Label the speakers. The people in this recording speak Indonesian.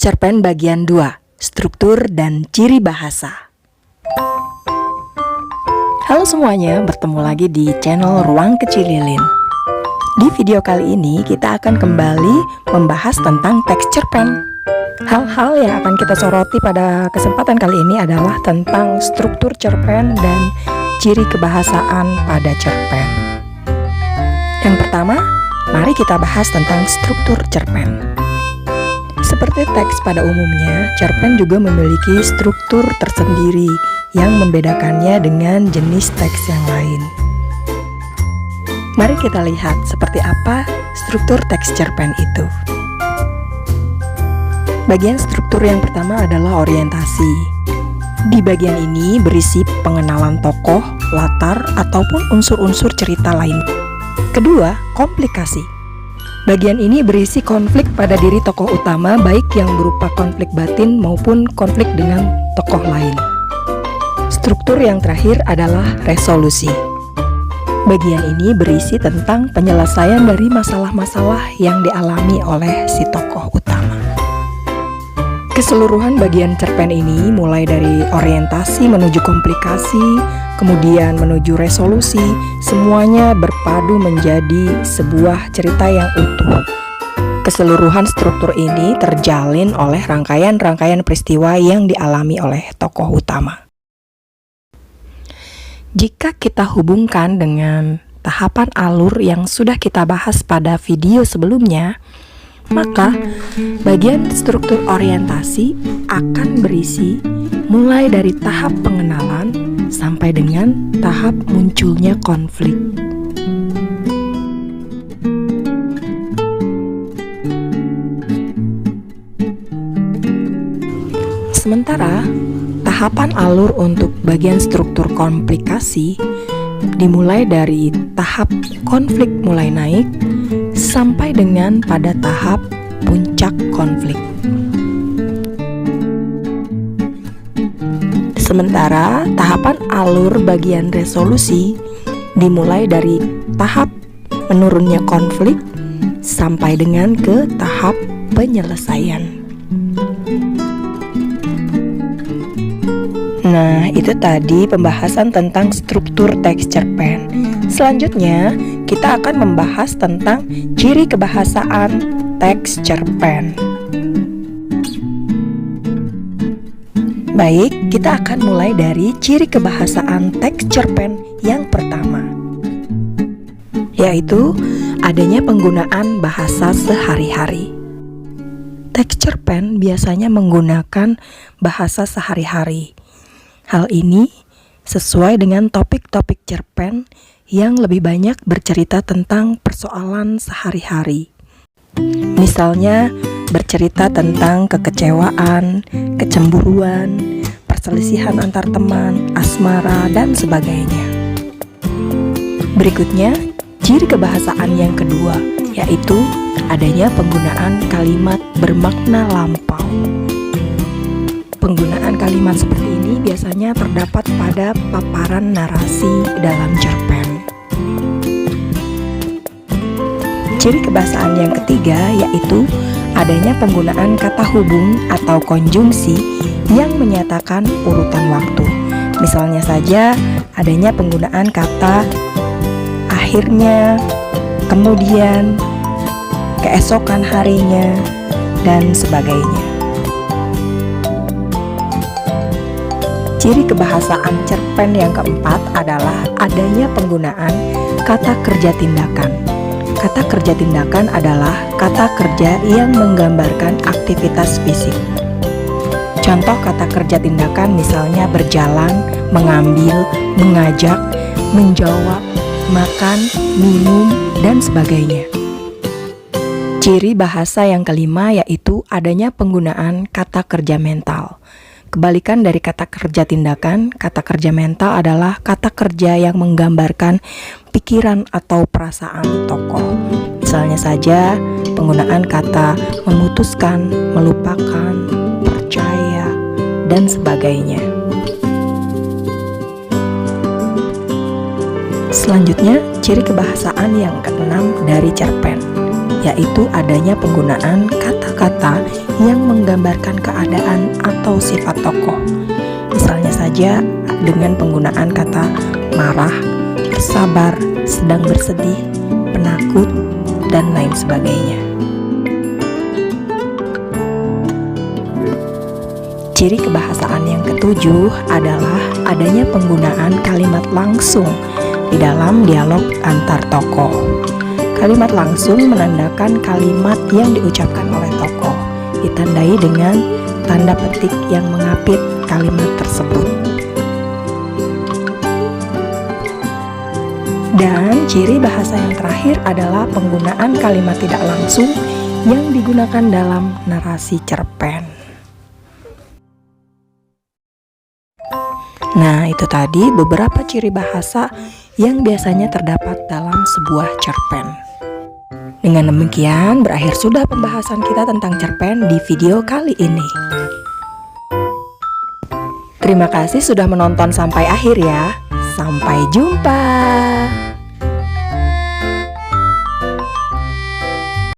Speaker 1: cerpen bagian 2, struktur dan ciri bahasa. Halo semuanya, bertemu lagi di channel Ruang Kecil Lilin. Di video kali ini kita akan kembali membahas tentang teks cerpen. Hal-hal yang akan kita soroti pada kesempatan kali ini adalah tentang struktur cerpen dan ciri kebahasaan pada cerpen. Yang pertama, mari kita bahas tentang struktur cerpen. Seperti teks pada umumnya, cerpen juga memiliki struktur tersendiri yang membedakannya dengan jenis teks yang lain. Mari kita lihat seperti apa struktur teks cerpen itu. Bagian struktur yang pertama adalah orientasi. Di bagian ini berisi pengenalan tokoh, latar, ataupun unsur-unsur cerita lain. Kedua, komplikasi. Bagian ini berisi konflik pada diri tokoh utama, baik yang berupa konflik batin maupun konflik dengan tokoh lain. Struktur yang terakhir adalah resolusi. Bagian ini berisi tentang penyelesaian dari masalah-masalah yang dialami oleh si tokoh utama. Keseluruhan bagian cerpen ini mulai dari orientasi menuju komplikasi, kemudian menuju resolusi, semuanya berpadu menjadi sebuah cerita yang utuh. Keseluruhan struktur ini terjalin oleh rangkaian-rangkaian peristiwa yang dialami oleh tokoh utama. Jika kita hubungkan dengan tahapan alur yang sudah kita bahas pada video sebelumnya, maka bagian struktur orientasi akan berisi mulai dari tahap pengenalan sampai dengan tahap munculnya konflik. Sementara tahapan alur untuk bagian struktur komplikasi dimulai dari tahap konflik mulai naik sampai dengan pada tahap puncak konflik. Sementara tahapan alur bagian resolusi dimulai dari tahap menurunnya konflik sampai dengan ke tahap penyelesaian. Nah, itu tadi pembahasan tentang struktur teks cerpen. Selanjutnya, kita akan membahas tentang ciri kebahasaan teks cerpen. Baik, kita akan mulai dari ciri kebahasaan teks cerpen yang pertama, yaitu adanya penggunaan bahasa sehari-hari. Teks cerpen biasanya menggunakan bahasa sehari-hari. Hal ini sesuai dengan topik-topik cerpen yang lebih banyak bercerita tentang persoalan sehari-hari. Misalnya bercerita tentang kekecewaan, kecemburuan, perselisihan antar teman, asmara, dan sebagainya. Berikutnya, ciri kebahasaan yang kedua, yaitu adanya penggunaan kalimat bermakna lampau. Penggunaan kalimat seperti ini biasanya terdapat pada paparan narasi dalam cerpen. Ciri kebahasaan yang ketiga yaitu adanya penggunaan kata hubung atau konjungsi yang menyatakan urutan waktu. Misalnya saja adanya penggunaan kata akhirnya, kemudian, keesokan harinya, dan sebagainya. Ciri kebahasaan cerpen yang keempat adalah adanya penggunaan kata kerja tindakan. Kata kerja tindakan adalah kata kerja yang menggambarkan aktivitas fisik. Contoh kata kerja tindakan misalnya berjalan, mengambil, mengajak, menjawab, makan, minum, dan sebagainya. Ciri bahasa yang kelima yaitu adanya penggunaan kata kerja mental. Kebalikan dari kata kerja tindakan, kata kerja mental adalah kata kerja yang menggambarkan pikiran atau perasaan tokoh. Misalnya saja penggunaan kata memutuskan, melupakan, percaya, dan sebagainya. Selanjutnya, ciri kebahasaan yang keenam dari cerpen, yaitu adanya penggunaan kata-kata yang menggambarkan keadaan atau sifat tokoh. Misalnya saja dengan penggunaan kata marah, bersabar, sedang bersedih, penakut, dan lain sebagainya. Ciri kebahasaan yang ketujuh adalah adanya penggunaan kalimat langsung di dalam dialog antar tokoh. Kalimat langsung menandakan kalimat yang diucapkan oleh tokoh, ditandai dengan tanda petik yang mengapit kalimat tersebut. Dan ciri bahasa yang terakhir adalah penggunaan kalimat tidak langsung yang digunakan dalam narasi cerpen. Nah, itu tadi beberapa ciri bahasa yang biasanya terdapat dalam sebuah cerpen. Dengan demikian, berakhir sudah pembahasan kita tentang cerpen di video kali ini. Terima kasih sudah menonton sampai akhir ya. Sampai jumpa.